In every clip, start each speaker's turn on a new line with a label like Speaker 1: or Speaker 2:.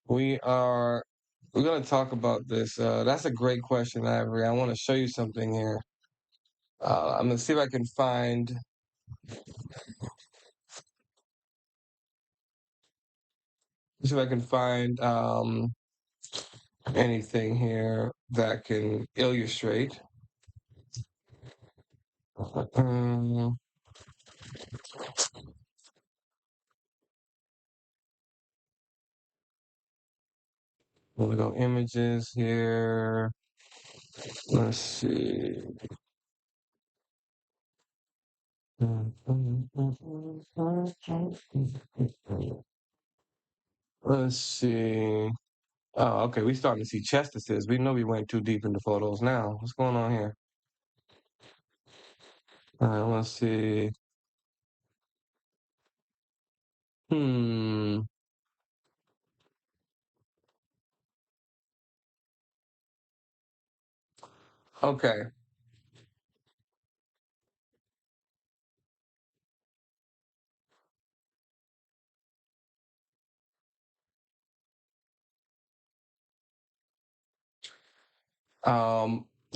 Speaker 1: We are we're gonna talk about this. That's a great question, Ivory. I want to show you something here. I'm gonna see if I can find see if I can find anything here that can illustrate. Um, we'll go images here. Let's see. Let's see. Oh, okay. We starting to see Chester's. We know we went too deep into photos now. What's going on here? Let's see. Hmm. Okay.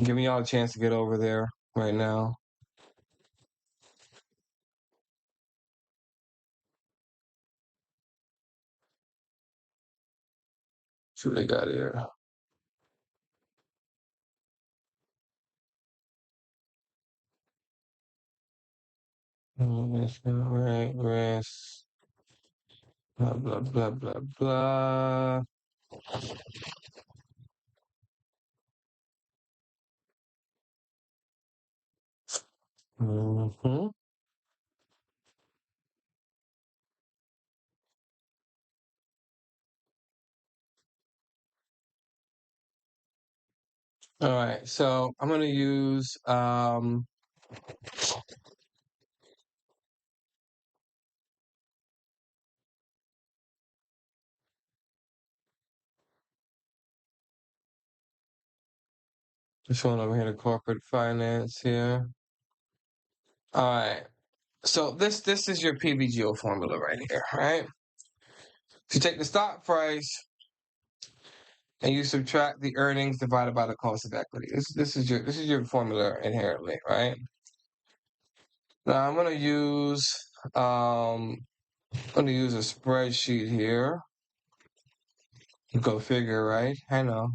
Speaker 1: Giving y'all a chance to get over there right now. See what they got here. Right, rest. Blah blah blah blah blah. Hmm. All right. So I'm gonna use this one over here, the corporate finance here. All right. So this is your PBGO formula right here, right? So you take the stock price and you subtract the earnings divided by the cost of equity. This is your formula inherently, right? Now um I'm gonna use a spreadsheet here. Go figure, right? I know.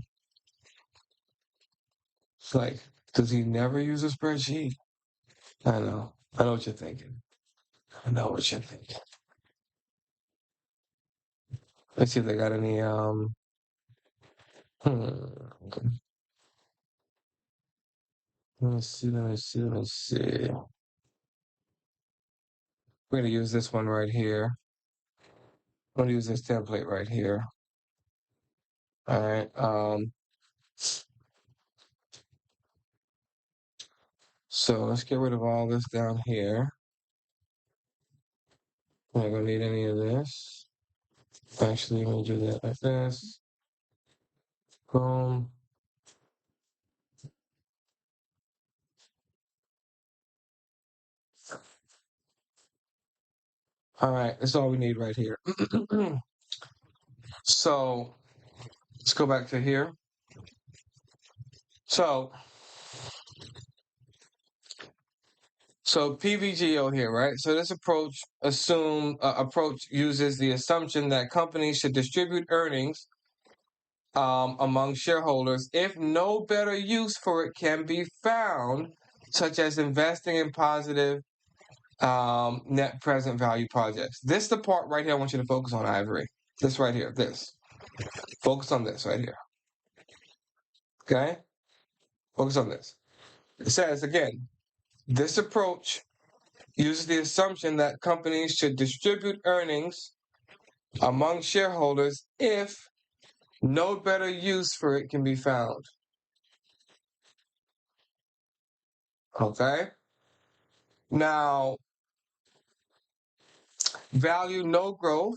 Speaker 1: It's like, does he never use a spreadsheet? I know. I know what you're thinking. I know what you're thinking. Let's see if they got any hmm. Let's see. We're gonna use this one right here. I'm gonna use this template right here. All right. So let's get rid of all this down here. I'm not gonna need any of this. Actually, I'm gonna do that like this. Boom. All right, that's all we need right here. So let's go back to here. So so PVGO here, right? So this approach uses the assumption that companies should distribute earnings among shareholders if no better use for it can be found, such as investing in positive net present value projects. This is the part right here I want you to focus on, Ivory. This right here, this. Focus on this right here. Okay? Focus on this. It says again, this approach uses the assumption that companies should distribute earnings among shareholders if no better use for it can be found. Okay? Now, value no growth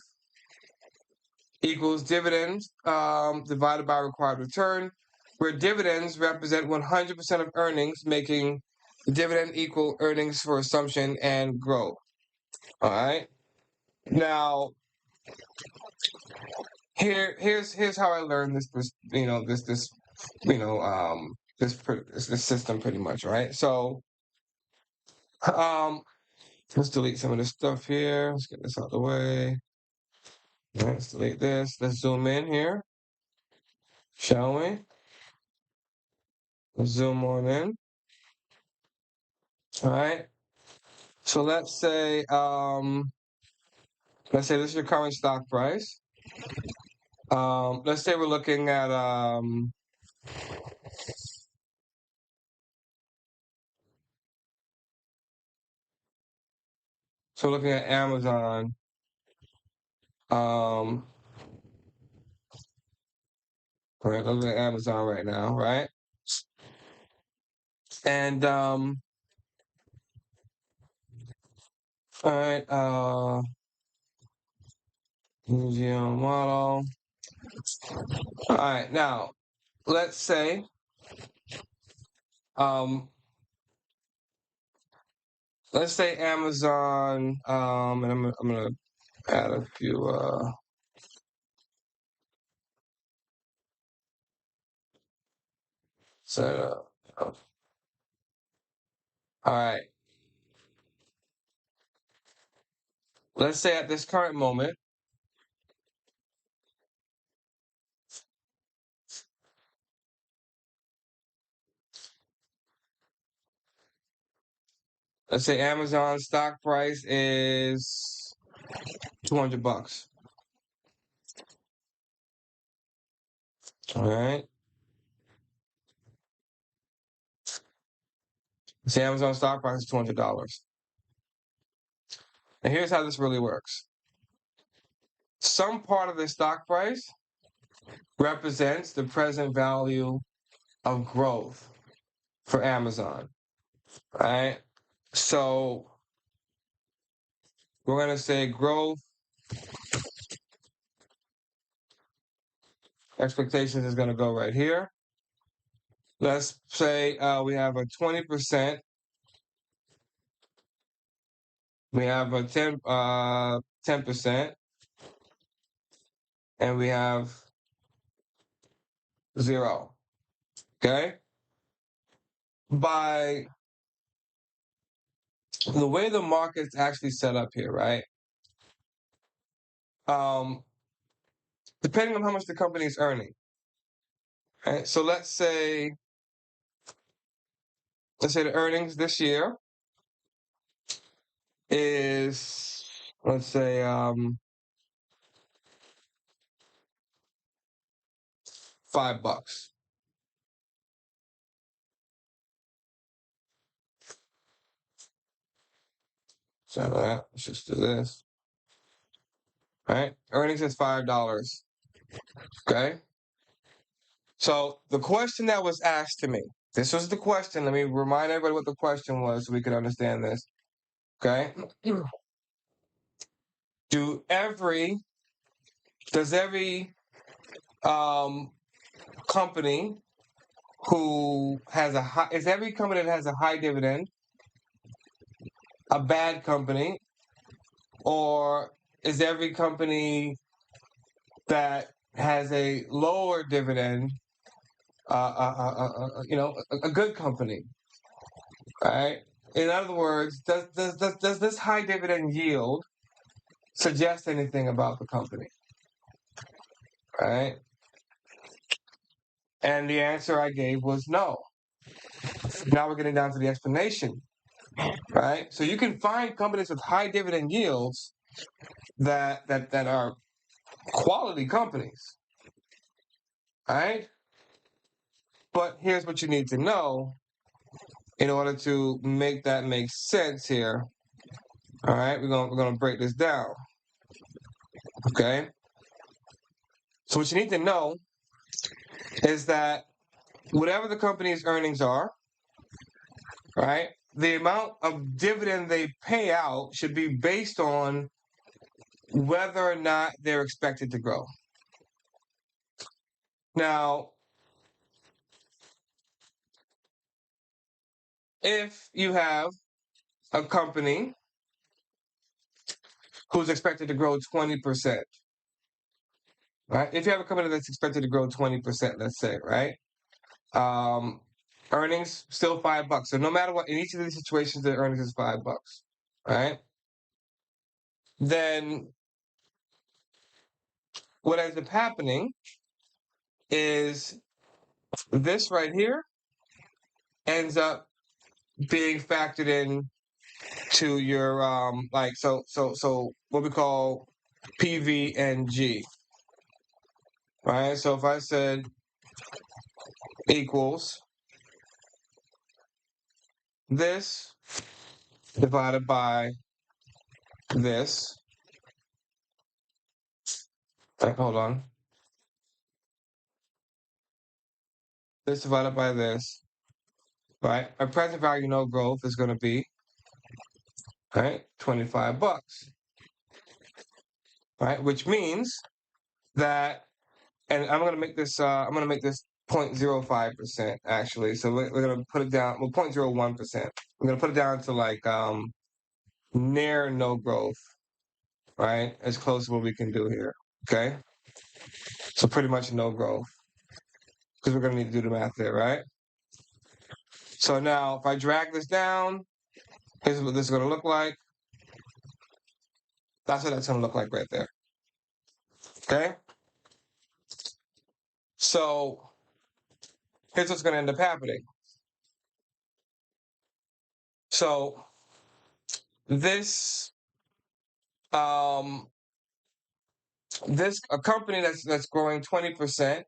Speaker 1: equals dividends divided by required return, where dividends represent 100% of earnings, making the dividend equal earnings for assumption and growth. All right. Now, Here's how I learned this this system pretty much, right? So let's delete some of this stuff here. Let's get this out of the way. Let's delete this. Let's zoom in here, shall we? Let's zoom on in. All right. So let's say this is your current stock price. Let's say we're looking at so looking at Amazon. Right, looking at Amazon right now, right? And all right, GM model. All right, now let's say um let's say Amazon and I'm gonna add a few set up. All right. Let's say at this current moment, let's say Amazon stock price is $200. All right. Say Amazon stock price is $200. And here's how this really works. Some part of the stock price represents the present value of growth for Amazon. Right? So we're gonna say growth expectations is gonna go right here. Let's say we have a 20%. We have a 10%, and we have 0. Okay? By the way the market's actually set up here, right? Depending on how much the company is earning. Right? So let's say the earnings this year is, let's say $5. So let's just do this. Right? Earnings is $5. Okay. So the question that was asked to me, this was the question. Let me remind everybody what the question was so we can understand this. Okay. Does every company who has is every company that has a high dividend a bad company, or is every company that has a lower dividend a good company, right? In other words, does this high dividend yield suggest anything about the company, right? And the answer I gave was no. Now we're getting down to the explanation, right? So you can find companies with high dividend yields that are quality companies, right? But here's what you need to know in order to make that make sense here. All right, we're gonna break this down. Okay. So what you need to know is that whatever the company's earnings are, right, the amount of dividend they pay out should be based on whether or not they're expected to grow. Now, if you have a company who's expected to grow 20%, right? If you have a company that's expected to grow 20%, let's say, right? Earnings still $5. So no matter what, in each of these situations, the earnings is $5, right? Then what ends up happening is this right here ends up being factored in to your so what we call PV and G, right? So if I said equals this divided by this, hold on, this divided by this, right? My present value no growth is going to be, right, $25, right? Which means that, and I'm going to make this 0.05% actually. So we're going to put it down, well, 0.01%. We're going to put it down to like near no growth, right? As close as what we can do here, okay? So pretty much no growth because we're going to need to do the math there, right? So now if I drag this down, here's what this is going to look like. That's what that's going to look like right there, okay? So here's what's going to end up happening. So this a company that's growing 20%,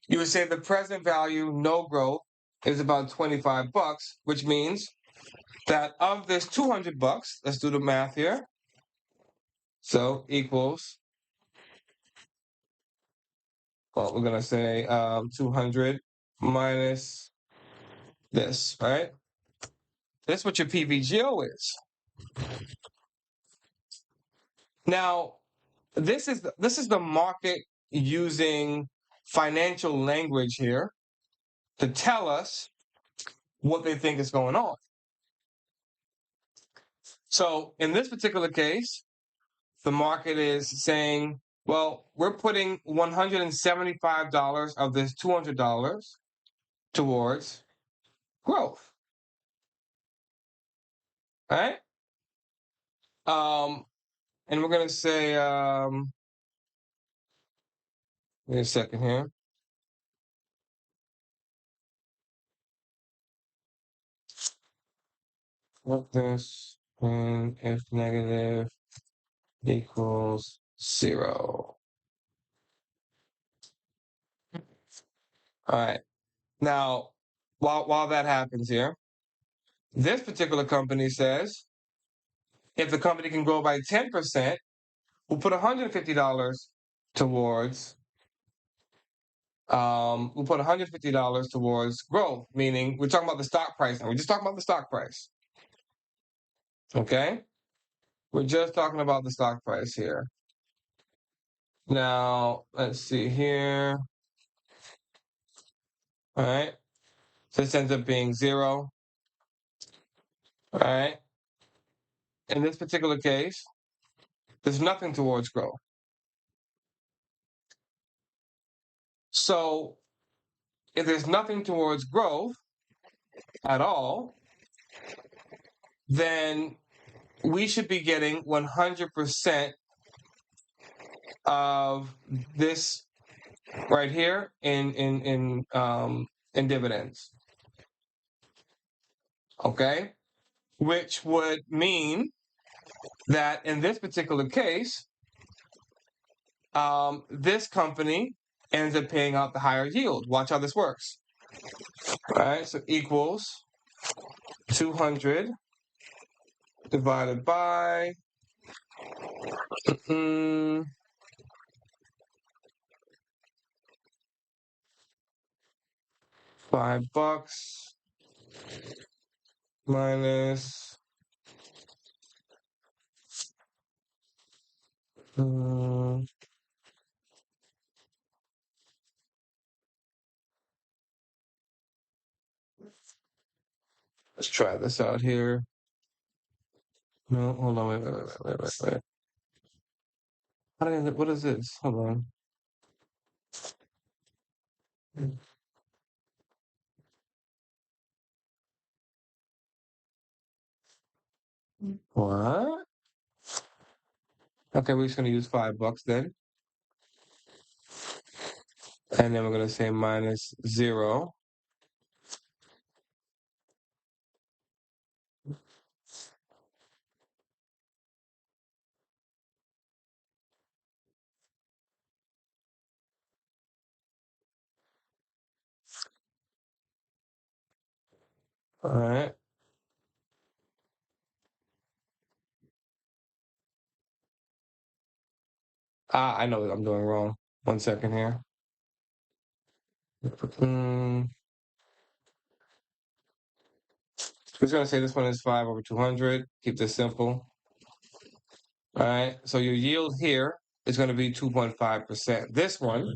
Speaker 1: you would say the present value, no growth, is about $25, which means that of this $200, let's do the math here. So equals, well, we're gonna say 200 minus this, right? That's what your PVGO is. Now, this is the market using financial language here to tell us what they think is going on. So in this particular case, the market is saying, well, we're putting $175 of this $200 towards growth, right? And we're going to say, wait a second here. What this, and if negative equals 0. All right. Now, while that happens here, this particular company says if the company can grow by 10%, we'll put $150 towards we'll put $150 towards growth, meaning we're talking about the stock price now. We're just talking about the stock price. Okay? We're just talking about the stock price here. Now, let's see here. All right. So this ends up being 0. All right. In this particular case, there's nothing towards growth. So if there's nothing towards growth at all, then we should be getting 100% of this right here in dividends. Okay, which would mean that in this particular case, this company ends up paying out the higher yield. Watch how this works. All right, so equals 200 divided by $5 minus let's try this out here. No, hold on, wait. What is this? Hold on. What? Okay, we're just gonna use $5 then. And then we're gonna say minus 0. All right. I know what I'm doing wrong. 1 second here. Mm, we're just gonna say this one is 5/200. Keep this simple. All right. So your yield here is gonna be 2.5%. This one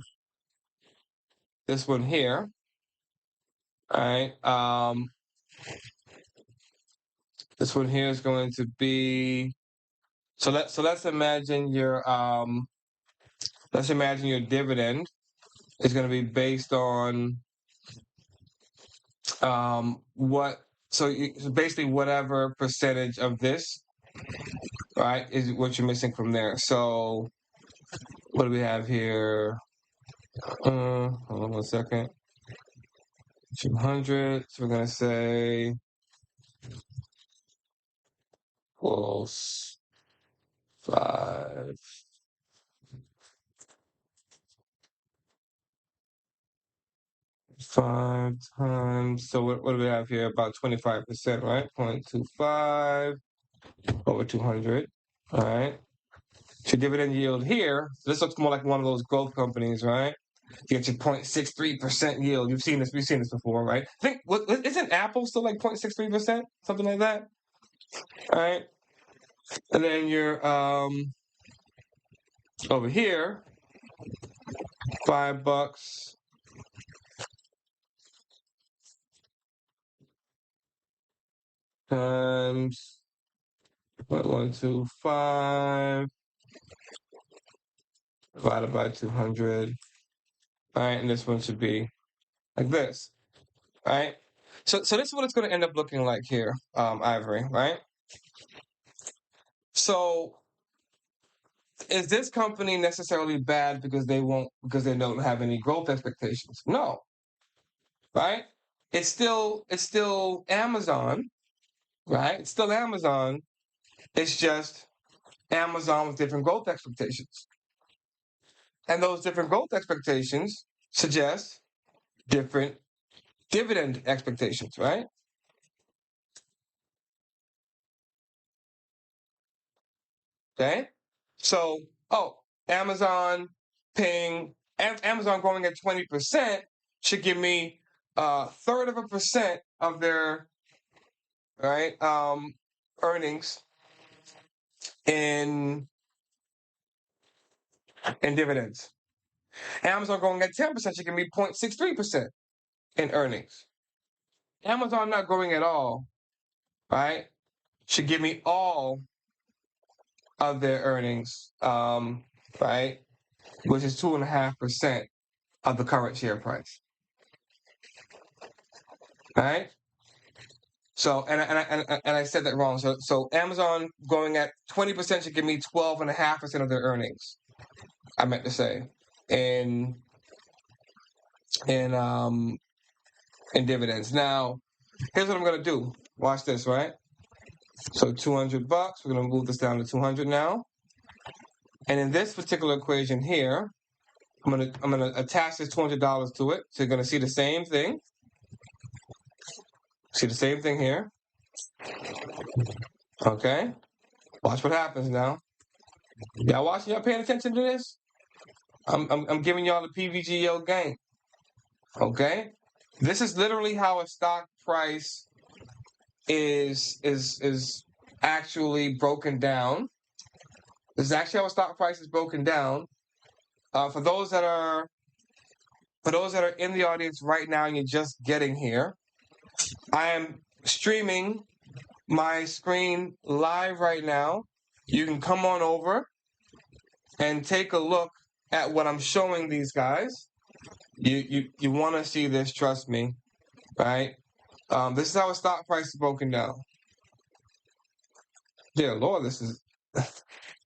Speaker 1: here. All right. This one here is going to be. So let's imagine your dividend is going to be based on what. So basically, whatever percentage of this, right, is what you're missing from there. So what do we have here? Hold on 1 second. 200. So we're gonna say plus 5. 5 times. So what do we have here? About 25%, right? 0.25/200. All right. So dividend yield here. So this looks more like one of those growth companies, right? You get your 0.63% yield. We've seen this before, right? I think isn't Apple still like 0.63%? Something like that. All right. And then you're over here, $5 times 0.125 divided by 200. All right, and this one should be like this. All right. So this is what it's going to end up looking like here, Ivory, right? So is this company necessarily bad because they don't have any growth expectations? No, right? It's still Amazon, right? It's still Amazon. It's just Amazon with different growth expectations. And those different growth expectations suggest different dividend expectations, right? Okay. So, Amazon Amazon growing at 20% should give me a third of a percent of their right earnings in dividends. Amazon growing at 10% should give me 0.63% in earnings. Amazon not growing at all, right, should give me all of their earnings, right, which is 2.5% of the current share price. All right. So and I said that wrong. So Amazon going at 20% should give me 12.5% of their earnings. I meant to say in in um in dividends. Now, here's what I'm gonna do. Watch this, right? So $200. We're gonna move this down to 200 now. And in this particular equation here, I'm gonna attach this $200 to it. So you're gonna see the same thing. See the same thing here. Okay. Watch what happens now. Y'all watching? Y'all paying attention to this? I'm giving y'all the PVGO game. Okay. This is literally how a stock price is actually broken down. This is actually how a stock price is broken down. For those that are in the audience right now and you're just getting here, I am streaming my screen live right now. You can come on over and take a look at what I'm showing these guys. You want to see this, trust me, right? This is how a stock price is broken down. Dear Lord, this is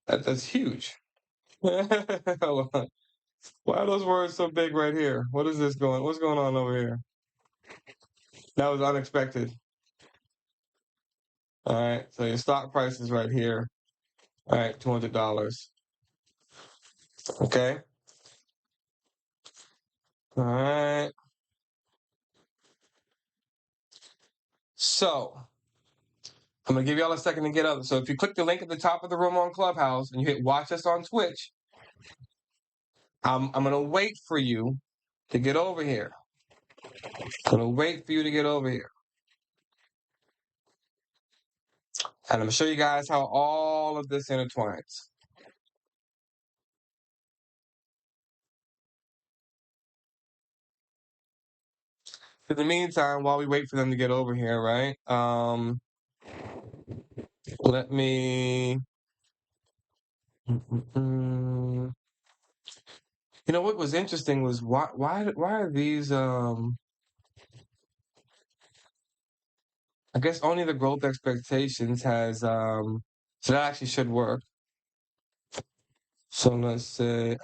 Speaker 1: that's huge. Hold on. Why are those words so big right here? What's going on over here? That was unexpected. All right, so your stock price is right here. All right, $200. Okay. All right. So I'm gonna give y'all a second to get up. So if you click the link at the top of the room on Clubhouse and you hit watch us on Twitch, I'm gonna wait for you to get over here. I'm gonna wait for you to get over here. And I'm gonna show you guys how all of this intertwines. In the meantime, while we wait for them to get over here, right? Let me. You know what was interesting was why are these I guess only the growth expectations has so that actually should work. So let's say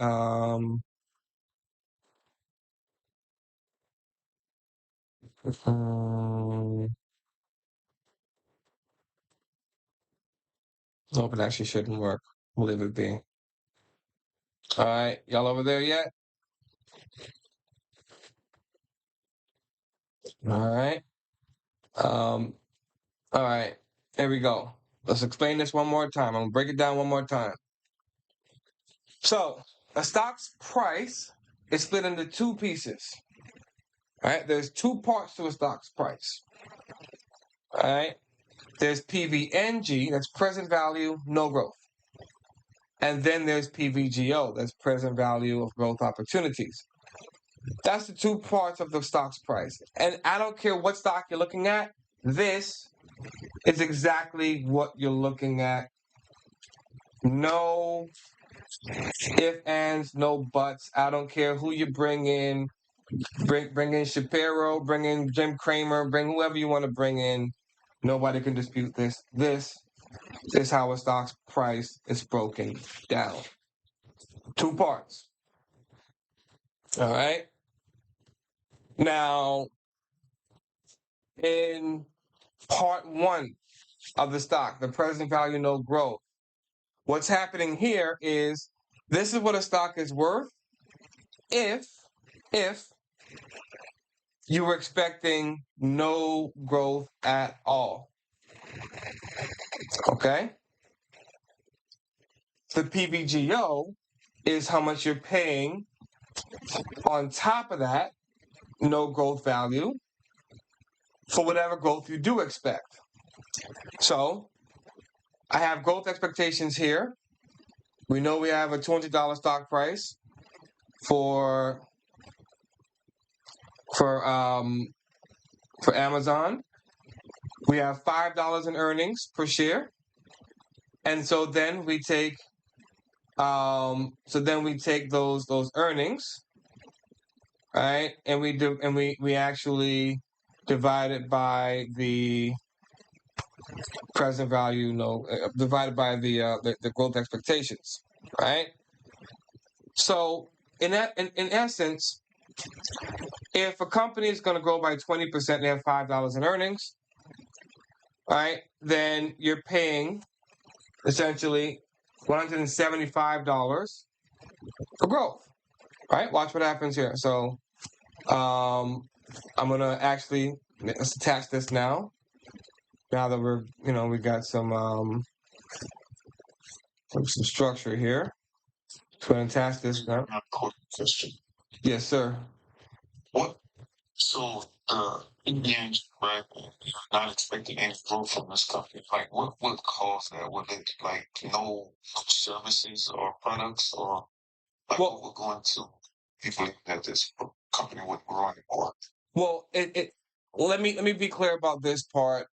Speaker 1: nope, it actually shouldn't work. We'll leave it be. All right, y'all over there yet? All right. All right. There we go. Let's explain this one more time. I'm gonna break it down one more time. So a stock's price is split into two pieces. All right, there's two parts to a stock's price. All right, there's PVNG, that's present value, no growth. And then there's PVGO, that's present value of growth opportunities. That's the two parts of the stock's price. And I don't care what stock you're looking at, this is exactly what you're looking at. No if, ands, no buts. I don't care who you bring in. Bring in Shapiro, bring in Jim Cramer, bring whoever you want to bring in. Nobody can dispute this. This is how a stock's price is broken down. Two parts. All right. Now, in part one of the stock, the present value, no growth, what's happening here is this is what a stock is worth if you were expecting no growth at all. Okay? The PVGO is how much you're paying on top of that no growth value for whatever growth you do expect. So I have growth expectations here. We know we have a $20 stock price for Amazon. We have $5 in earnings per share, and so then we take those earnings, right, and we actually divide it by the present value, divided by the growth expectations, right? So in essence, if a company is going to grow by 20%, they have $5 in earnings, right? Then you're paying essentially $175 for growth, right? Watch what happens here. So I'm gonna let's attach this now. Now that we got some structure here. So I'm gonna attach this now.
Speaker 2: Question.
Speaker 1: Yes, sir.
Speaker 2: What? So Indians, right? You're not expecting any growth from this company. Like, what would cause that? Would it like no services or products, or like what would go into people that this company would grow anymore?
Speaker 1: Well, let me be clear about this part.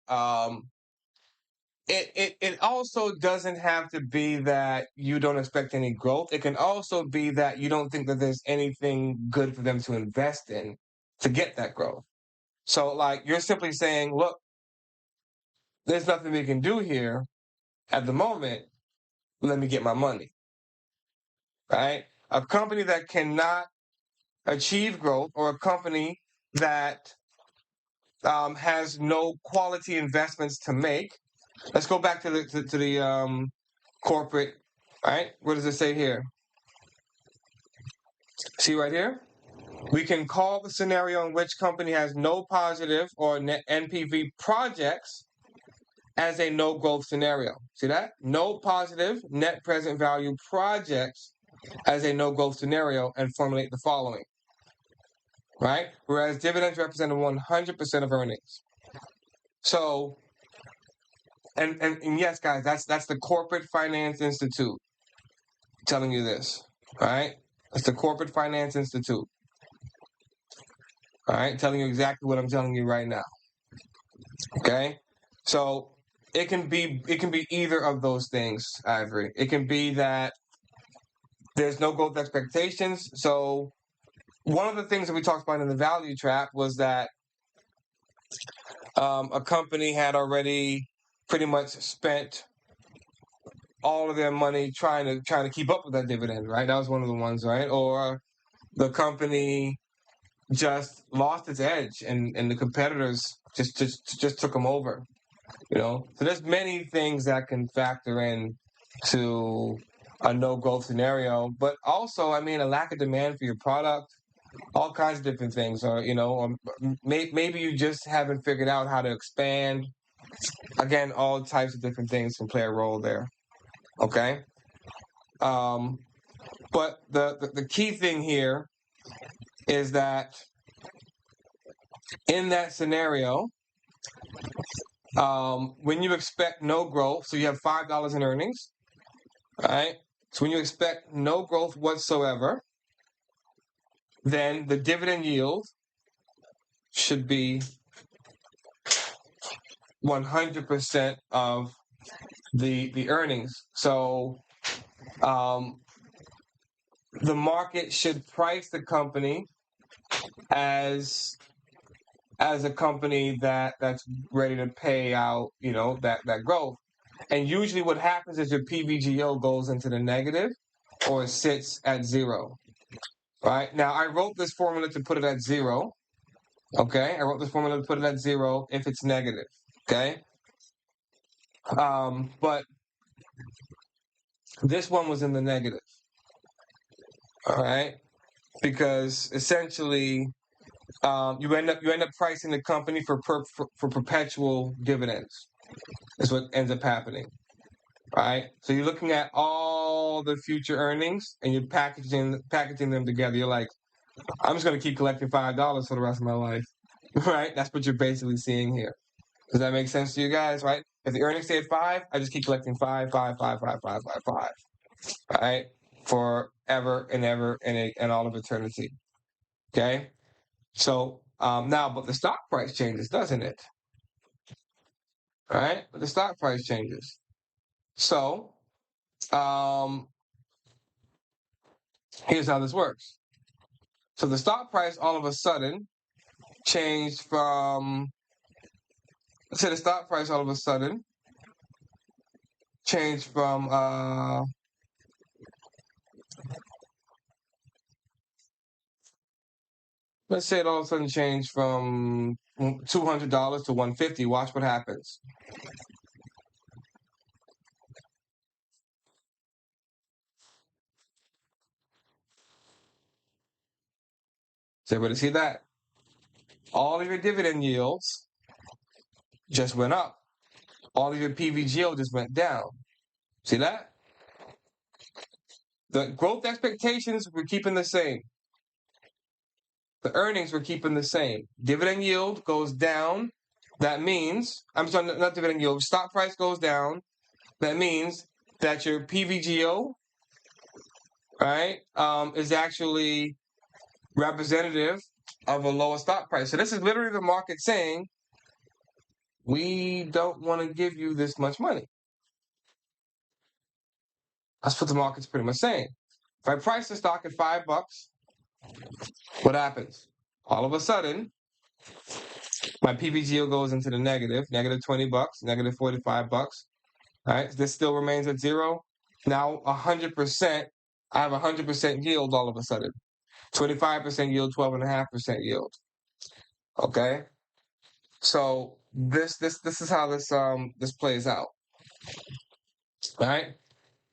Speaker 1: it also doesn't have to be that you don't expect any growth. It can also be that you don't think that there's anything good for them to invest in to get that growth. So, like, you're simply saying, look, there's nothing we can do here at the moment. Let me get my money. Right? A company that cannot achieve growth, or a company that has no quality investments to make. Let's go back to the corporate. Right? What does it say here? See right here? We can call the scenario in which company has no positive or net NPV projects as a no growth scenario. See that? No positive net present value projects as a no growth scenario, and formulate the following. Right? Whereas dividends represent 100% of earnings. So, and yes, guys, that's the Corporate Finance Institute telling you this. Right? It's the Corporate Finance Institute. All right, telling you exactly what I'm telling you right now. Okay, so it can be either of those things, Ivory. It can be that there's no growth expectations. So one of the things that we talked about in the value trap was that a company had already pretty much spent all of their money trying to keep up with that dividend, right? That was one of the ones, right? Or the company just lost its edge, and the competitors just took them over. So there's many things that can factor in to a no growth scenario, but also, I mean, a lack of demand for your product, all kinds of different things, or maybe you just haven't figured out how to expand. Again, all types of different things can play a role there. Okay, but the key thing here is that in that scenario, when you expect no growth, so you have $5 in earnings, right? So when you expect no growth whatsoever, then the dividend yield should be 100% of the earnings. So the market should price the company as a company that's ready to pay out, that growth. And usually what happens is your PVGO goes into the negative or sits at zero. Right? Now, I wrote this formula to put it at zero. Okay? I wrote this formula to put it at zero if it's negative. Okay? But this one was in the negative. All right? Because essentially, you end up pricing the company for perpetual dividends. Is what ends up happening. Right? So you're looking at all the future earnings and you're packaging them together. You're like, I'm just going to keep collecting $5 for the rest of my life. Right? That's what you're basically seeing here. Does that make sense to you guys? Right? If the earnings stay at 5, I just keep collecting 5, 5, 5, 5, 5, 5, 5. Right? Forever and ever and all of eternity. Okay? So now, but the stock price changes, doesn't it? Right? But the stock price changes. So here's how this works. So the stock price all of a sudden changed from, let's say the stock price all of a sudden changed from let's say it all of a sudden changed from $200 to $150. Watch what happens. Does everybody see that? All of your dividend yields just went up. All of your PVGO just went down. See that? The growth expectations we're keeping the same. The earnings we're keeping the same. Dividend yield goes down. That means, I'm sorry, not dividend yield, stock price goes down. That means that your PVGO, right, is actually representative of a lower stock price. So this is literally the market saying we don't want to give you this much money. That's what the market's pretty much saying. If I price the stock at $5, what happens? All of a sudden, my PVGO goes into the negative, negative $20, negative $45. All right, this still remains at zero. Now 100%, I have 100% yield all of a sudden. 25% yield, 12.5% yield. Okay, so this is how this plays out. All right,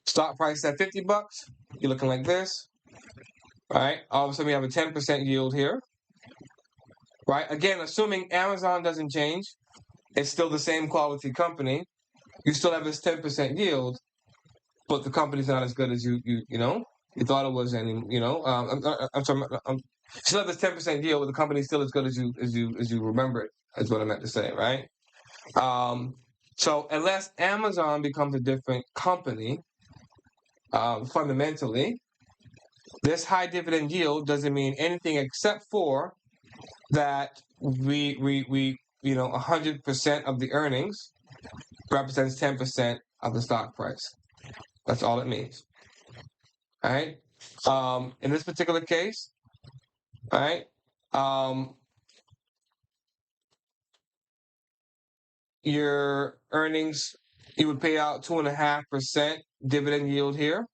Speaker 1: stock price at $50. You're looking like this. All right, all of a sudden we have a 10% yield here. Right, again, assuming Amazon doesn't change, it's still the same quality company. You still have this 10% yield, but the company's not as good as you thought it was. Any I'm sorry, you still have this 10% yield, but the company's still as good as you remember it. Is what I meant to say, right? So unless Amazon becomes a different company, fundamentally, this high dividend yield doesn't mean anything except for that we 100% of the earnings represents 10% of the stock price. That's all it means. All right. In this particular case, all right, your earnings, you would pay out 2.5% dividend yield here.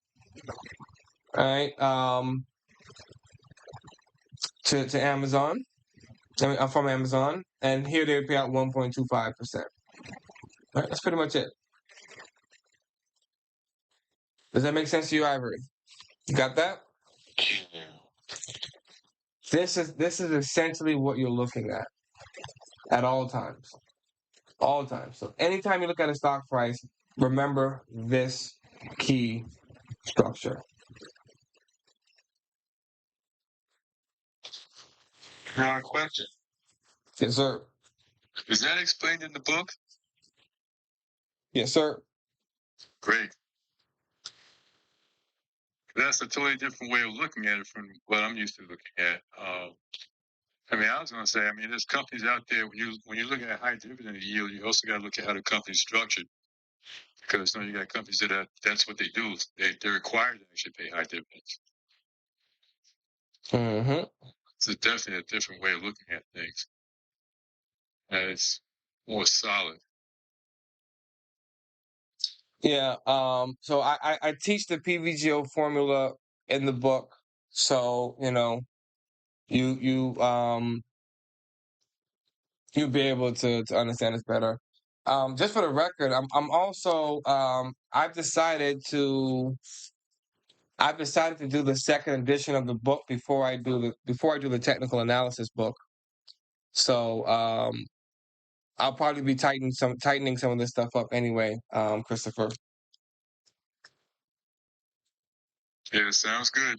Speaker 1: All right. To Amazon, from Amazon, and here they would pay out 1.25%. All right, that's pretty much it. Does that make sense to you, Ivory? You got that?
Speaker 2: Yeah.
Speaker 1: This is essentially what you're looking at all times. All times. So anytime you look at a stock price, remember this key structure.
Speaker 2: Now, a question.
Speaker 1: Yes, sir.
Speaker 2: Is that explained in the book?
Speaker 1: Yes, sir.
Speaker 2: Great. That's a totally different way of looking at it from what I'm used to looking at. I was going to say, there's companies out there when you look at high dividend yield, you also got to look at how the company's structured. Because you got companies that's what they do. They're required to actually pay high dividends.
Speaker 1: Mm-hmm.
Speaker 2: It's definitely a different way of looking at things. And it's more solid.
Speaker 1: Yeah. So I teach the PVGO formula in the book. So you'll be able to understand this better. Just for the record, I'm also I've decided to do the second edition of the book before I do the technical analysis book. So I'll probably be tightening some of this stuff up anyway, Christopher.
Speaker 2: Yeah, sounds good.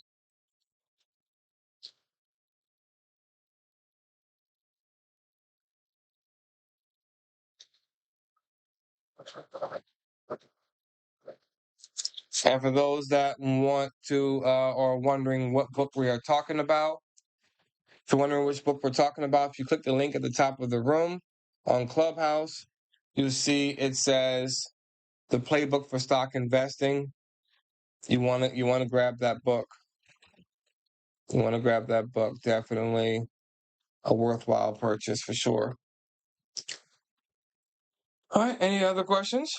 Speaker 1: And for those that want to or wondering what book we are talking about, if you're wondering which book we're talking about, if you click the link at the top of the room on Clubhouse, you'll see it says the Playbook for Stock Investing. You want to grab that book. You want to grab that book. Definitely a worthwhile purchase for sure. All right. Any other questions?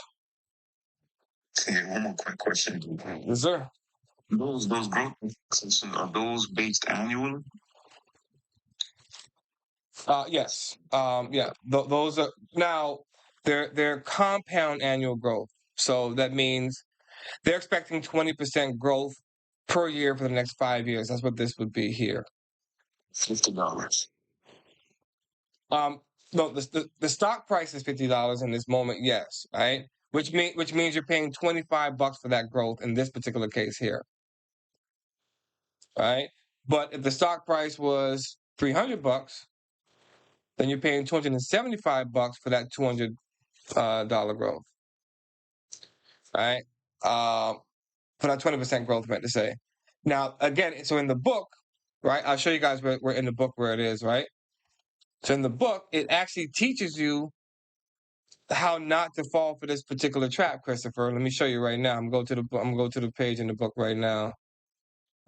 Speaker 2: Yeah, one more quick question.
Speaker 1: Yes, sir.
Speaker 2: Those growth investments, are those based annually?
Speaker 1: Yes. Yeah. Those are now they're compound annual growth. So that means they're expecting 20% growth per year for the next 5 years. That's what this would be here.
Speaker 2: $50.
Speaker 1: No, the stock price is $50 in this moment. Yes, right. Which means you're paying $25 for that growth in this particular case here. Right. But if the stock price was $300, then you're paying $275 for that $200 growth. Right. For that 20% growth, meant to say. Now, again, so in the book, right? I'll show you guys where in the book where it is, right? So in the book, it actually teaches you how not to fall for this particular trap, Christopher. Let me show you right now. I'm gonna go to the page in the book right now.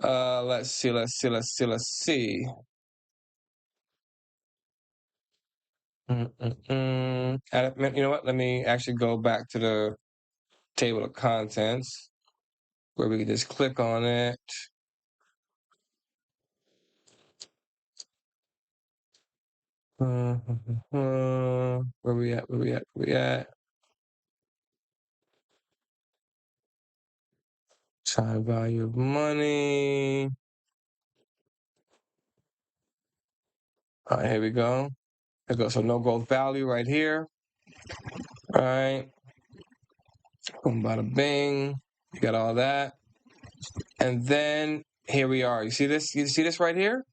Speaker 1: Let's see. You know what? Let me actually go back to the table of contents where we can just click on it. Where we at? Where we at? Time value of money. All right, here we go. There goes so no growth value right here. All right. Boom, bada bing. You got all that. And then here we are. You see this? You see this right here?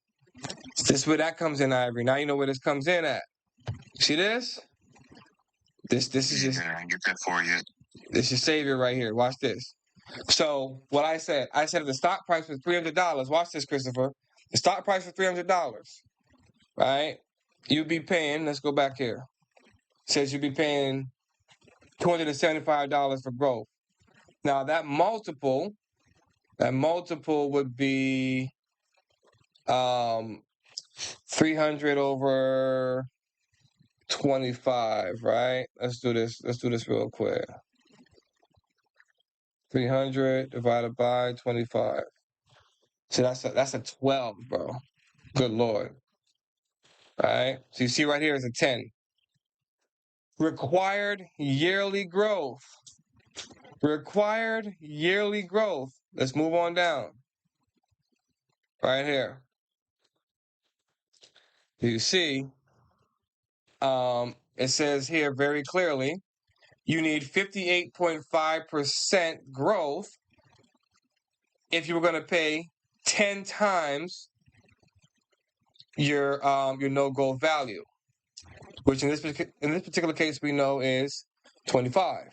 Speaker 1: This is where that comes in, Ivory. Now you know where this comes in at. See this? This is just.
Speaker 2: I get that for you.
Speaker 1: This is savior right here. Watch this. So what I said if the stock price was $300. Watch this, Christopher. The stock price was $300, right? You'd be paying. Let's go back here. It says you'd be paying $275 for growth. Now that multiple would be 300 over 25, right? Let's do this real quick. 300 divided by 25. So that's a 12, bro. Good Lord. All right. So you see right here is a 10. Required yearly growth. Required yearly growth. Let's move on down. Right here. You see, it says here very clearly, you need 58.5% growth if you were going to pay 10 times your no growth value, which in this particular case we know is 25.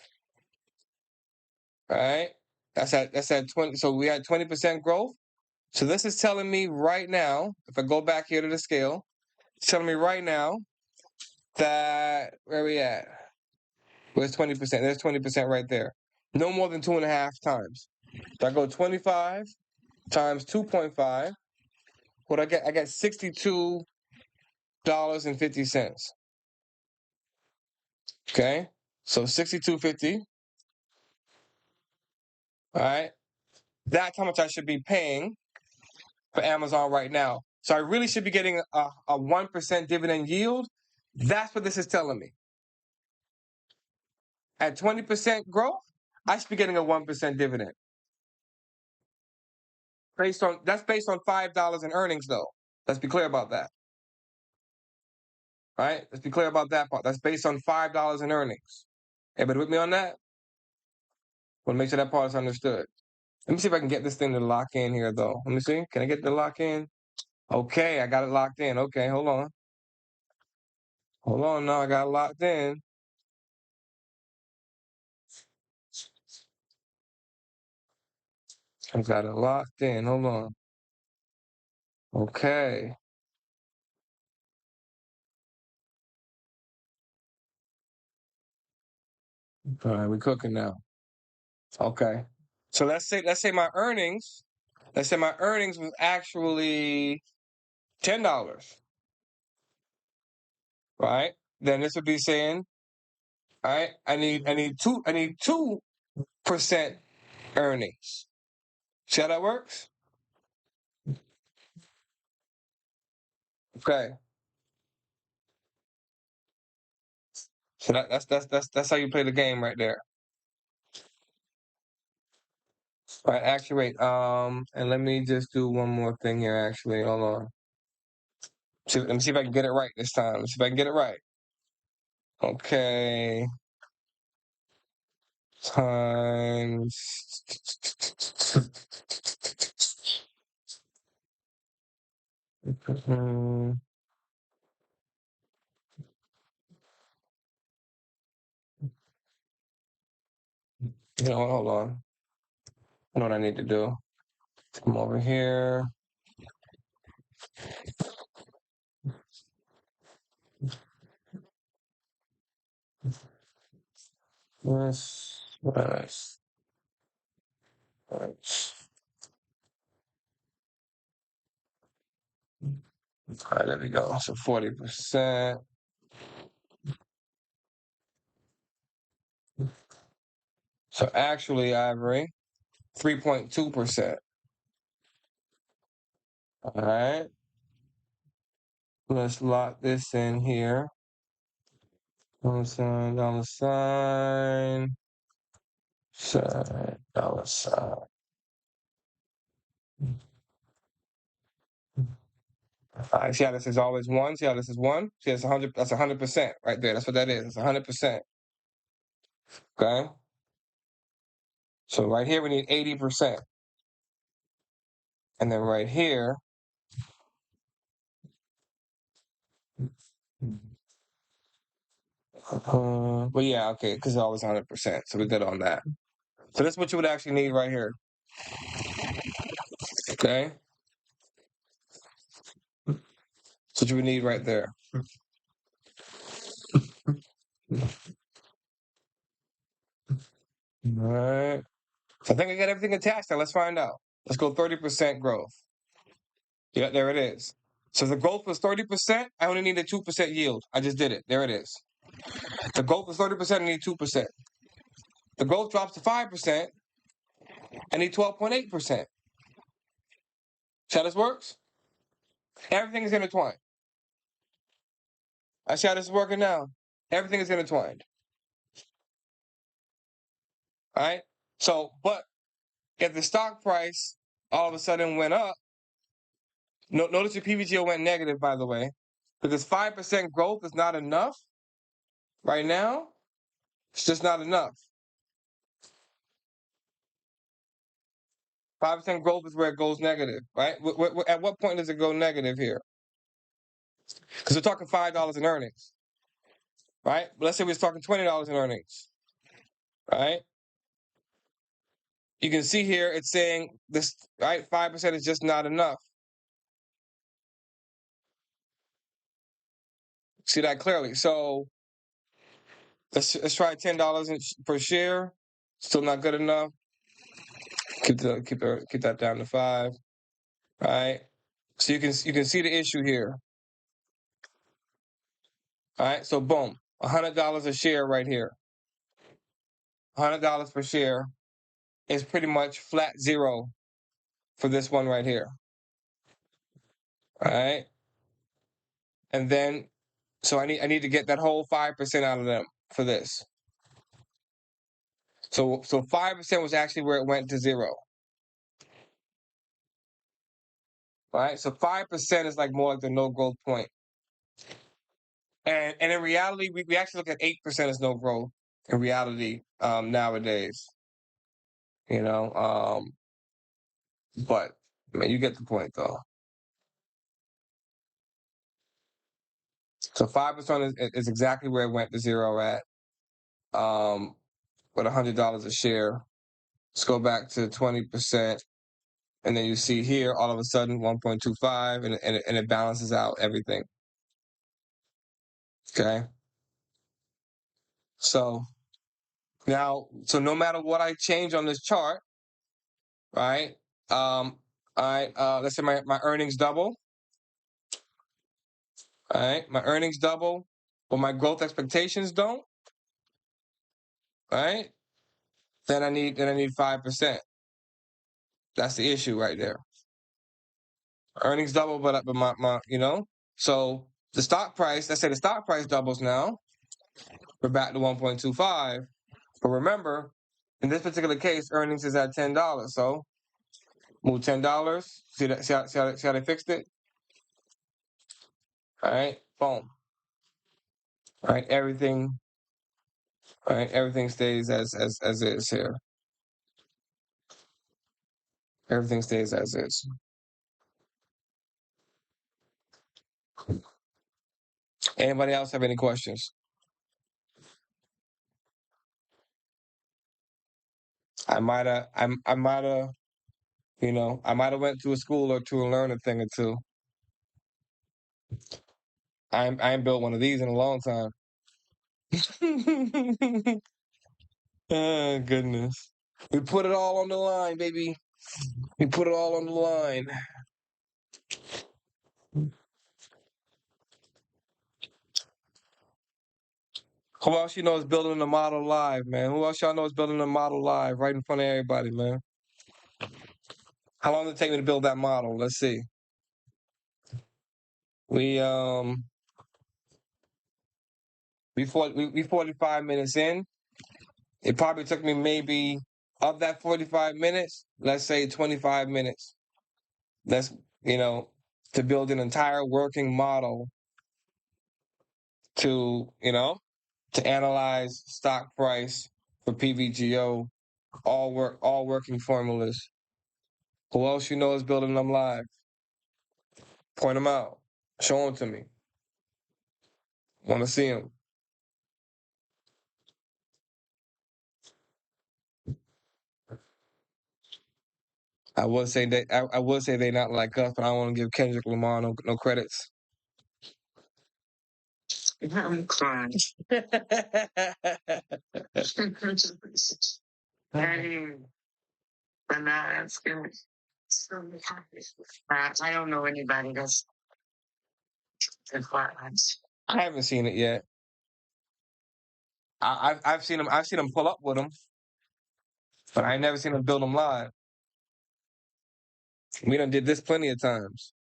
Speaker 1: Right? That's at 20. So we had 20% growth. So this is telling me right now, if I go back here to the scale, it's telling me right now that where we at? Where's 20%? There's 20% right there. No more than 2.5 times. So I go 25 times 2.5. What I get? I get $62.50. Okay, so $62.50. All right, that's how much I should be paying for Amazon right now. So I really should be getting a 1% dividend yield. That's what this is telling me. At 20% growth, I should be getting a 1% dividend. That's based on $5 in earnings, though. Let's be clear about that. All right? Let's be clear about that part. That's based on $5 in earnings. Everybody with me on that? Want to make sure that part is understood. Let me see if I can get this thing to lock in here, though. Let me see. Can I get it to lock in? Okay, I got it locked in. Okay, hold on. Hold on now. I got it locked in. I got it locked in. Hold on. Okay. All right, we're cooking now. Okay. So let's say my earnings. Let's say my earnings was actually $10. Right? Then this would be saying, all right, I need 2% earnings. See how that works? Okay. So that's how you play the game right there. All right, actually wait. And let me just do one more thing here actually. Hold on. Let me see if I can get it right this time. Let's see if I can get it right. Okay. Times you know, hold on. I know what I need to do. Come over here. Yes. Yes. Yes. All right, there we go. So 40%. So actually, Ivory, 3.2%. All right. Let's lock this in here. Dollar sign, dollar sign. All right, see how this is always one? See how this is one? See, that's 100, that's 100% right there. That's what that is. It's 100%. Okay? So right here, we need 80%. And then right here, well, yeah, okay, because it's always 100%. So we're good on that. So that's what you would actually need right here. Okay? That's what you would need right there. All right. So I think I got everything attached now. Let's find out. Let's go 30% growth. Yeah, there it is. So the growth was 30%. I only need a 2% yield. I just did it. There it is. The growth was 30%. I need 2%. The growth drops to 5%. I need 12.8%. See how this works? Everything is intertwined. I see how this is working now. Everything is intertwined. All right. So, but if the stock price all of a sudden went up, notice your PVGO went negative, by the way, because 5% growth is not enough right now. It's just not enough. 5% growth is where it goes negative, right? At what point does it go negative here? Because we're talking $5 in earnings, right? But let's say we're talking $20 in earnings, right? You can see here it's saying this, right? 5% is just not enough. See that clearly. So let's try $10 per share. Still not good enough. Keep that down to 5, right? So you can see the issue here. All right. So boom, $100 a share right here. $100 per share is pretty much flat zero for this one right here. All right. And then so I need to get that whole 5% out of them for this. So 5% was actually where it went to zero. All right. So 5% is like more like the no growth point. And in reality, we actually look at 8% as no growth in reality nowadays. You know, but I mean, you get the point though. So 5% is exactly where it went to zero at. With $100 a share. Let's go back to 20%. And then you see here, all of a sudden, 1.25, and it balances out everything. Okay. So now, so no matter what I change on this chart, right? Let's say my earnings double. All right, my earnings double, but my growth expectations don't. Right? Then I need 5%. That's the issue right there. Earnings double, but my so the stock price. Let's say the stock price doubles now. We're back to 1.25. But remember, in this particular case, earnings is at $10. So move $10. See that? See how they fixed it? All right, boom. All right, everything. All right, everything stays as is here. Everything stays as is. Anybody else have any questions? I might have, I might have, I might have went to a school or two and learned a thing or two. I ain't built one of these in a long time. Oh, goodness. We put it all on the line, baby. We put it all on the line. Who else you know is building a model live, man? Who else y'all know is building a model live right in front of everybody, man? How long did it take me to build that model? Let's see. We 45 minutes in. It probably took me maybe of that 45 minutes, let's say 25 minutes. That's to build an entire working model to analyze stock price for PVGO, all working formulas. Who else you know is building them live? Point them out. Show them to me. Want to see them. I would say they're not like us, but I don't want to give Kendrick Lamar no credits.
Speaker 2: I'm crying. I'm not asking. I don't know anybody that's violence.
Speaker 1: I haven't seen it yet. I've seen them pull up with them, but I ain't never seen them build them live. We done did this plenty of times.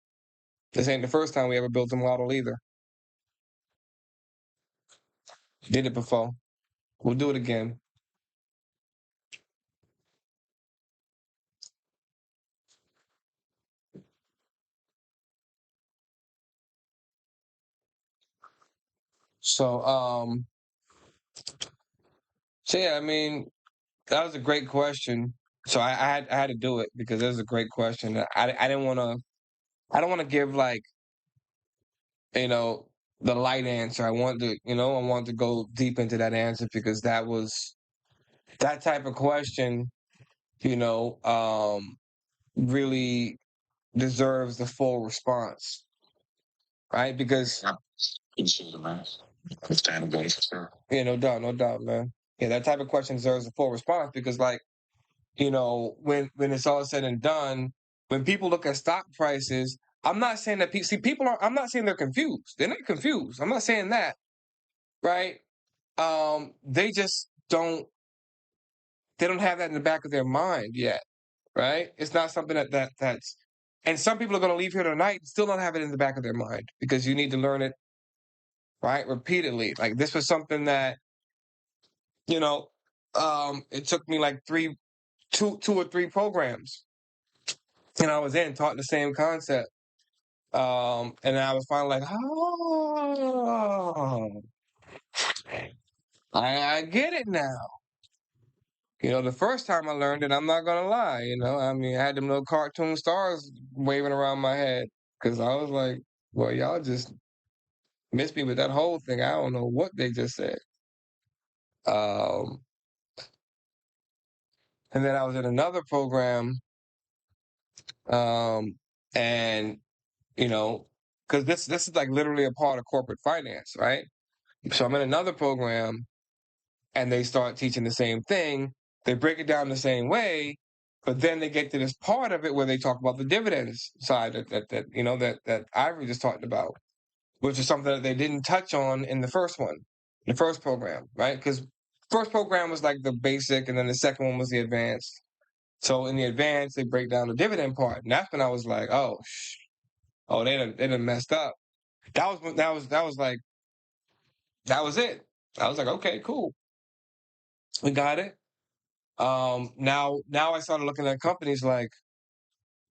Speaker 1: This ain't the first time we ever built a model either. Did it before. We'll do it again. So yeah, I mean, that was a great question. So I had to do it because it was a great question. I didn't want to. I don't want to give like the light answer. I want to go deep into that answer because that type of question, really deserves the full response, right? Because no doubt, man. Yeah, that type of question deserves a full response because, like, when it's all said and done, when people look at stock prices, I'm not saying that people are. I'm not saying they're confused. They're not confused. I'm not saying that, right? They just don't. They don't have that in the back of their mind yet, right? It's not something that's. And some people are going to leave here tonight and still don't have it in the back of their mind because you need to learn it, right, repeatedly. Like this was something that, it took me like two or three programs, and I was in taught the same concept. And I was finally like, oh, I get it now. The first time I learned it, I'm not gonna lie. I mean, I had them little cartoon stars waving around my head because I was like, well, y'all just missed me with that whole thing. I don't know what they just said. Um, and then I was in another program, and because this is like literally a part of corporate finance, right? So I'm in another program and they start teaching the same thing. They break it down the same way, but then they get to this part of it where they talk about the dividends side that Ivory just talked about, which is something that they didn't touch on in the first one, the first program, right? Because first program was like the basic, and then the second one was the advanced. So in the advanced, they break down the dividend part, and that's when I was like, they done messed up. That was it. I was like, okay, cool, we got it. Now I started looking at companies like,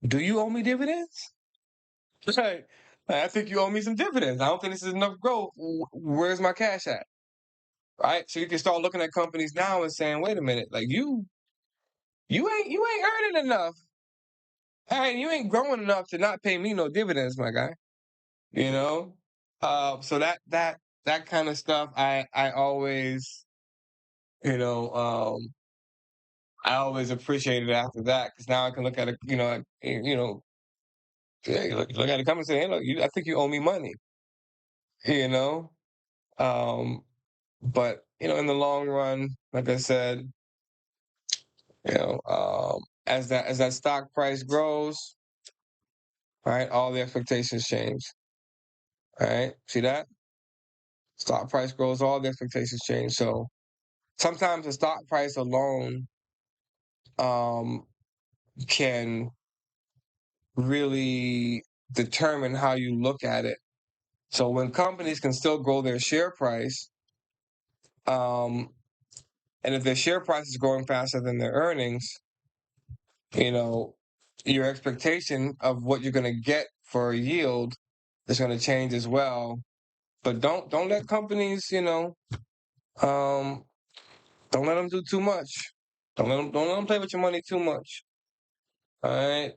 Speaker 1: do you owe me dividends? Right. I think you owe me some dividends. I don't think this is enough growth. Where's my cash at? Right. So you can start looking at companies now and saying, wait a minute, like you ain't earning enough. Hey, you ain't growing enough to not pay me no dividends, my guy. You know? So that kind of stuff I always, you know, I always appreciated after that because now I can look at it, yeah, look at it come and say, hey, look, I think you owe me money, you know? Um, but, in the long run, like I said, As that stock price grows, right, all the expectations change. Right? See that? Stock price grows, all the expectations change. So sometimes the stock price alone can really determine how you look at it. So when companies can still grow their share price, and if their share price is growing faster than their earnings, your expectation of what you're going to get for a yield is going to change as well. But don't let companies, don't let them do too much. Don't let them play with your money too much. All right.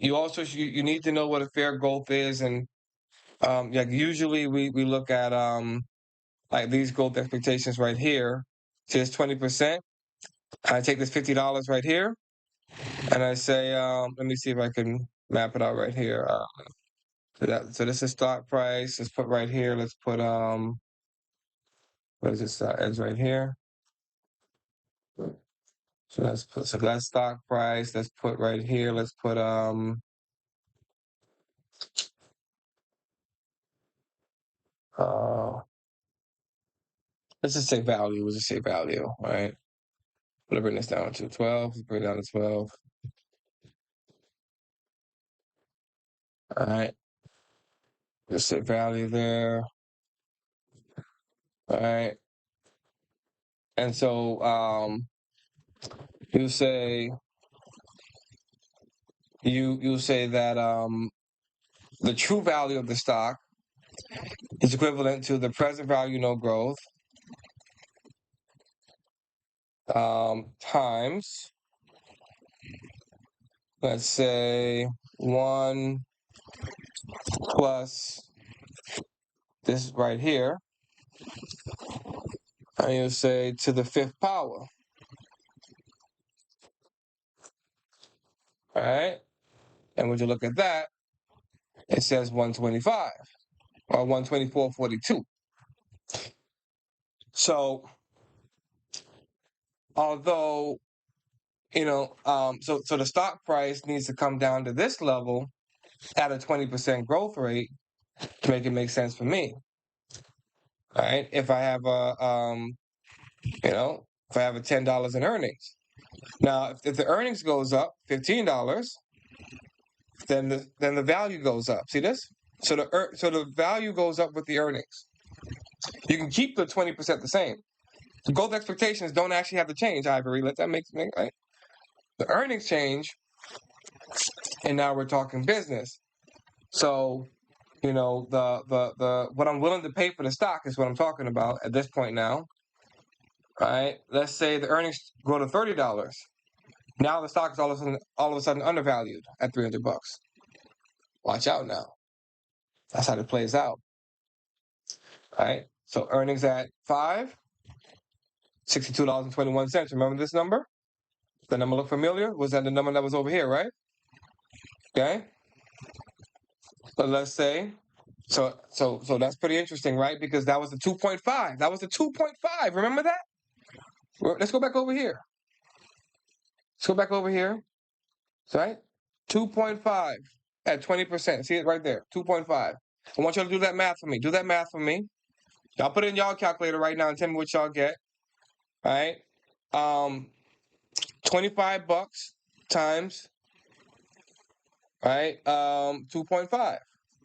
Speaker 1: You also you need to know what a fair growth is, and like usually we look at like these growth expectations right here. So it's 20%. I take this $50 right here, and I say, let me see if I can map it out right here. So this is stock price. Let's put right here. Let's put what is this edge right here? So that's stock price. Let's put right here. Let's put let's just say value. Let's just say value. All right. Let's bring this down to 12. Let's bring it down to 12. All right. Let's say value there. All right. And so you say that the true value of the stock is equivalent to the present value, no growth, times, let's say 1 plus this right here, and you say to the 5th power. All right. And when you look at that, it says 125 or 124.42. So although so the stock price needs to come down to this level at a 20% growth rate to make it make sense for me. All right. If I have if I have a $10 in earnings. Now, if the earnings goes up $15, then the value goes up. See this? So the value goes up with the earnings. You can keep the 20% the same. The growth expectations don't actually have to change, Ivory. Let that make right. The earnings change, and now we're talking business. So, the what I'm willing to pay for the stock is what I'm talking about at this point now. Right? Let's say the earnings go to $30. Now the stock is all of a sudden undervalued at $300. Watch out now. That's how it plays out. All right. So earnings at $5, $62.21. Remember this number? The number look familiar? Was that the number that was over here, right? Okay. But let's say so that's pretty interesting, right? Because that was the 2.5. That was the 2.5. Remember that? Let's go back over here. Let's go back over here. Right? 2.5 at 20%. See it right there. 2.5. I want y'all to do that math for me. Do that math for me. Y'all put it in y'all calculator right now and tell me what y'all get. All right. $25 times, right? 2.5.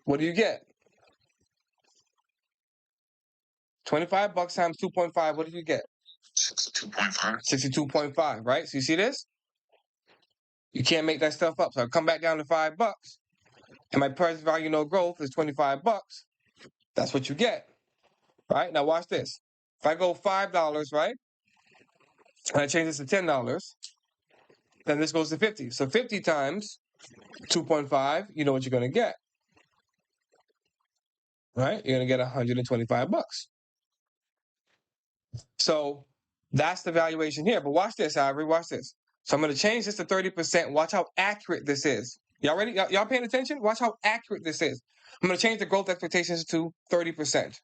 Speaker 1: What do you get? $25 times 2.5. What do you get?
Speaker 2: 62.5.
Speaker 1: 62.5, right? So you see this? You can't make that stuff up. So I come back down to $5, and my present value no growth is $25. That's what you get, right? Now watch this. If I go $5, right, and I change this to $10, then this goes to 50. So 50 times 2.5, you know what you're going to get, right? You're going to get $125. So that's the valuation here. But watch this, Ivory. Watch this. So I'm going to change this to 30%. Watch how accurate this is. Y'all ready? Y'all paying attention? Watch how accurate this is. I'm going to change the growth expectations to 30%.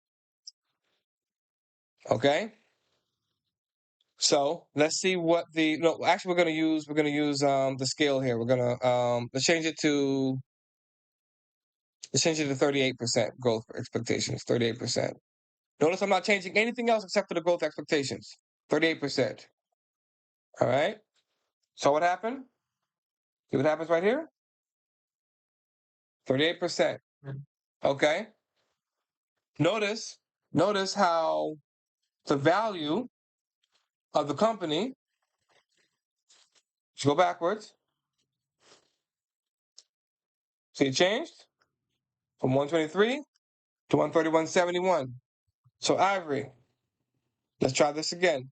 Speaker 1: Okay? So let's see what the no. Actually, we're gonna use the scale here. We're gonna let's change it to 38% growth expectations. 38%. Notice I'm not changing anything else except for the growth expectations. 38%. All right. So what happened? See what happens right here? 38%. Okay. Notice how the value of the company, let's go backwards. See it changed from 123 to 131.71. So Ivory, let's try this again.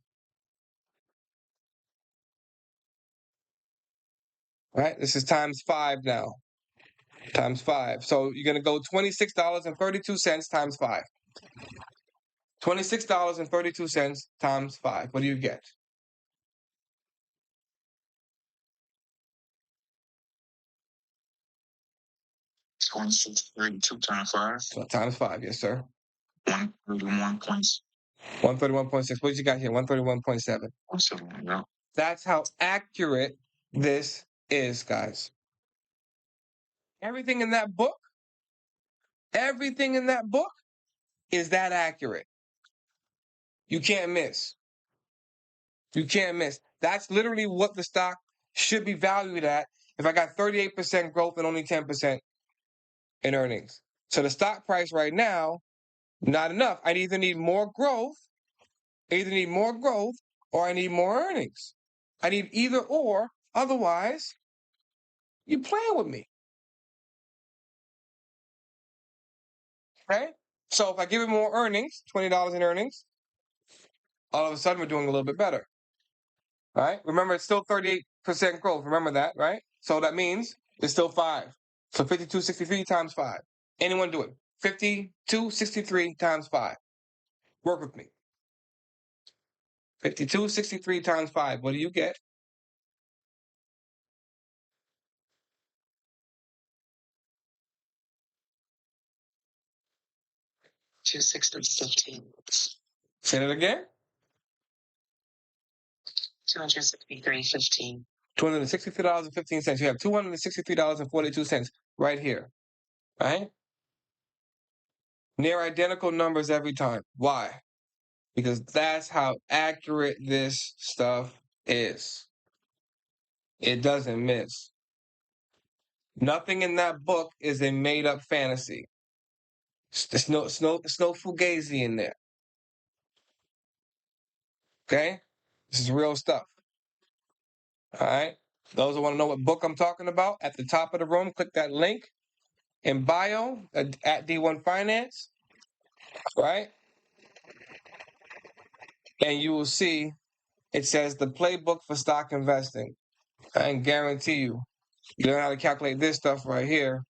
Speaker 1: All right, this is times 5 now. Times 5. So you're gonna go $26.32 times 5. $26.32 times 5. What do you get?
Speaker 2: 26.32 times 5.
Speaker 1: So times 5, yes, sir.
Speaker 2: 131.6.
Speaker 1: 131.6. What you got here? 131.7.
Speaker 2: Yeah.
Speaker 1: That's how accurate this is, guys. Everything in that book is that accurate. You can't miss. You can't miss. That's literally what the stock should be valued at if I got 38% growth and only 10% in earnings. So the stock price right now, not enough. I either need more growth, or I need more earnings. I need either or. Otherwise, you're playing with me. Okay? So if I give it more earnings, $20 in earnings, all of a sudden we're doing a little bit better. All right? Remember, it's still 38% growth. Remember that, right? So that means it's still 5. So 52.63 times 5. Anyone do it? 52.63 times 5. Work with me. 52.63 times 5. What do you get?
Speaker 2: 260.15.
Speaker 1: Say that again.
Speaker 2: 263.15.
Speaker 1: $263.15. You have $263.42 right here. Right? Near identical numbers every time. Why? Because that's how accurate this stuff is. It doesn't miss. Nothing in that book is a made-up fantasy. There's no fugazi in there. Okay? This is real stuff. All right? Those who want to know what book I'm talking about, at the top of the room, click that link in bio at D1 Finance, right? And you will see it says the playbook for stock investing. I can guarantee you, you learn how to calculate this stuff right here,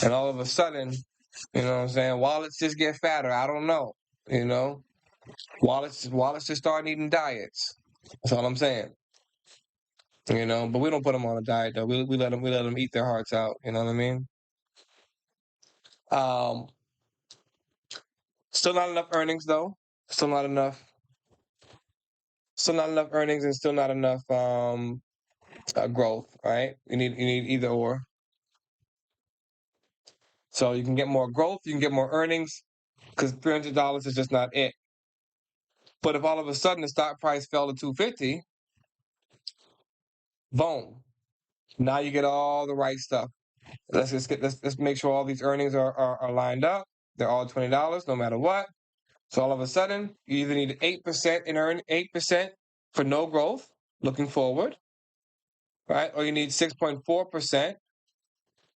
Speaker 1: and all of a sudden, you know what I'm saying, wallets just get fatter. I don't know, you know, wallets just start eating diets. That's all I'm saying. You know, but we don't put them on a diet though. We let them eat their hearts out. You know what I mean? Um, still not enough earnings though. Still not enough. Still not enough earnings, and still not enough growth. Right? You need either or. So you can get more growth, you can get more earnings, because $300 is just not it. But if all of a sudden the stock price fell to 250, boom, now you get all the right stuff. Let's make sure all these earnings are lined up. They're all $20 no matter what. So all of a sudden you either need 8% and earn 8% for no growth looking forward, right? Or you need 6.4%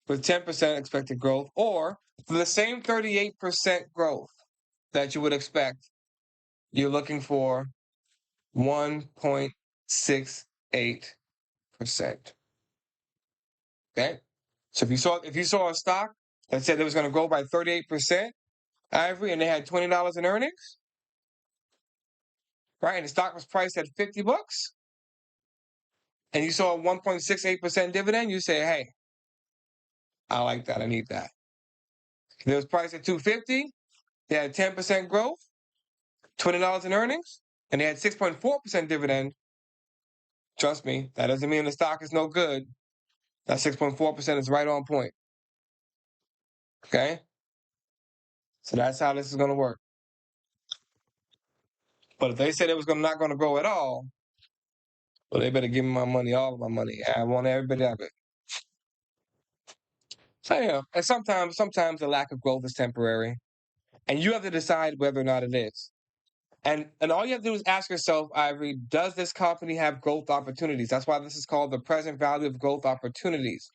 Speaker 1: with 10% expected growth, or for the same 38% growth that you would expect, you're looking for 1.68%. Okay? So if you saw a stock that said it was going to grow by 38%, Ivory, and they had $20 in earnings, right? And the stock was priced at $50, and you saw a 1.68% dividend, you say, hey, I like that. I need that. If it was priced at $250, they had 10% growth, $20 in earnings, and they had 6.4% dividend, trust me, that doesn't mean the stock is no good. That 6.4% is right on point. Okay? So that's how this is going to work. But if they said it was not going to grow at all, well, they better give me my money, all of my money. I want everybody to have it. So yeah, and sometimes the lack of growth is temporary, and you have to decide whether or not it is. And all you have to do is ask yourself, Ivory, does this company have growth opportunities? That's why this is called the present value of growth opportunities.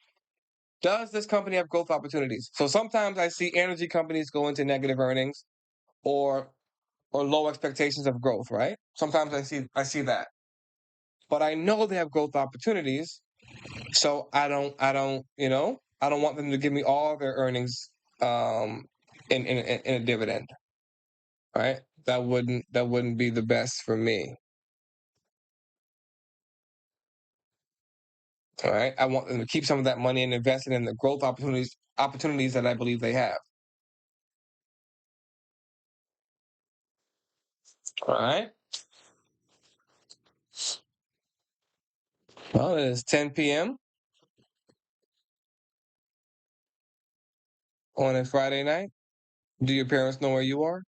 Speaker 1: Does this company have growth opportunities? So sometimes I see energy companies go into negative earnings or low expectations of growth, right? Sometimes I see that. But I know they have growth opportunities, so I don't want them to give me all their earnings in a dividend. Right? That wouldn't be the best for me. All right. I want them to keep some of that money and invest it in the growth opportunities that I believe they have. All right. Well, it is 10 p.m. on a Friday night. Do your parents know where you are?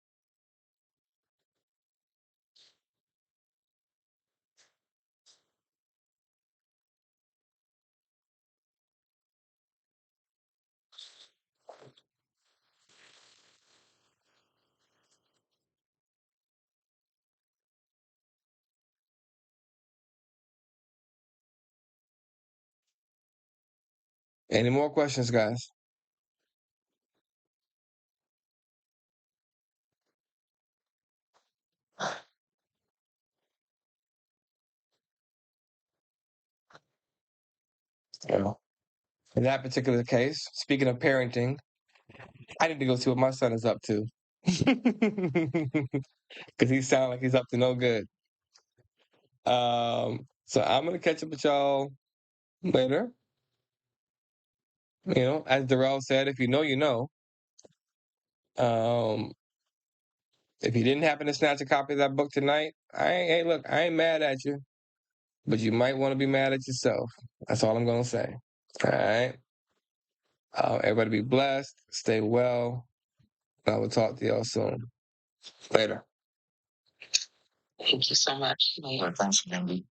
Speaker 1: Any more questions, guys? Yeah. In that particular case, speaking of parenting, I need to go see what my son is up to. Because he sounds like he's up to no good. So I'm gonna catch up with y'all later. As Darrell said, if you know, you know. Um, if you didn't happen to snatch a copy of that book tonight, hey, look, I ain't mad at you, but you might want to be mad at yourself. That's all I'm gonna say. All right. Everybody be blessed. Stay well. I will talk to y'all soon. Later.
Speaker 2: Thank you so much. Thanks again.